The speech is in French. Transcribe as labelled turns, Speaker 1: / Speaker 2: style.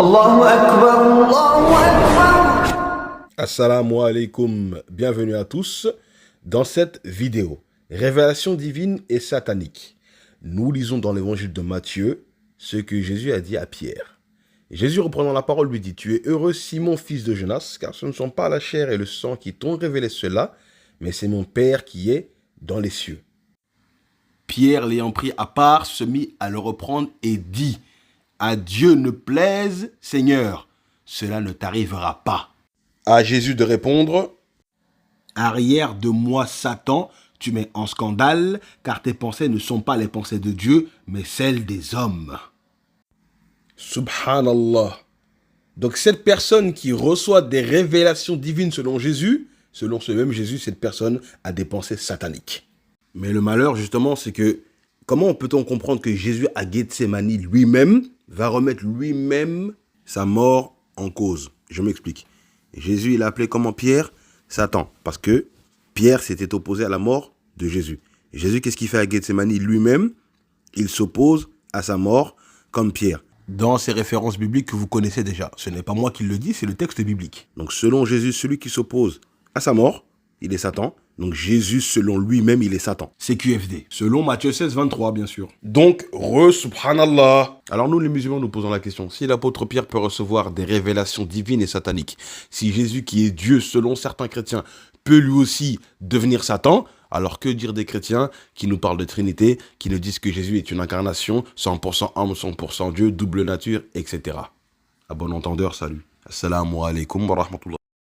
Speaker 1: Allahu Akbar, Allahu Akbar.
Speaker 2: Assalamu alaikum, bienvenue à tous dans cette vidéo. Révélation divine et satanique. Nous lisons dans l'évangile de Matthieu ce que Jésus a dit à Pierre. Jésus, reprenant la parole, lui dit: « Tu es heureux, Simon, fils de Jonas, car ce ne sont pas la chair et le sang qui t'ont révélé cela, mais c'est mon Père qui est dans les cieux. » Pierre, l'ayant pris à part, se mit à le reprendre et dit: « À Dieu ne plaise, Seigneur, cela ne t'arrivera pas. » À Jésus de répondre: « Arrière de moi, Satan, tu mets en scandale, car tes pensées ne sont pas les pensées de Dieu, mais celles des hommes. » Subhanallah. Donc cette personne qui reçoit des révélations divines selon Jésus, selon ce même Jésus, cette personne a des pensées sataniques. Mais le malheur, justement, c'est que comment peut-on comprendre que Jésus à Gethsémani lui-même va remettre lui-même sa mort en cause? Je m'explique. Jésus, il a appelé comment Pierre? Satan. Parce que Pierre s'était opposé à la mort de Jésus. Et Jésus, qu'est-ce qu'il fait à Gethsémani? Lui-même, il s'oppose à sa mort comme Pierre. Dans ces références bibliques que vous connaissez déjà. Ce n'est pas moi qui le dis, c'est le texte biblique. Donc selon Jésus, celui qui s'oppose à sa mort, il est Satan. Donc Jésus, selon lui-même, il est Satan. C'est QFD. Selon Matthieu 16, 23, bien sûr. Donc, subhanallah. Alors nous, les musulmans, nous posons la question. Si l'apôtre Pierre peut recevoir des révélations divines et sataniques, si Jésus, qui est Dieu, selon certains chrétiens, peut lui aussi devenir Satan, alors que dire des chrétiens qui nous parlent de Trinité, qui nous disent que Jésus est une incarnation, 100% homme, 100% Dieu, double nature, etc. À bon entendeur, salut. Assalamu alaikum wa rahmatullah.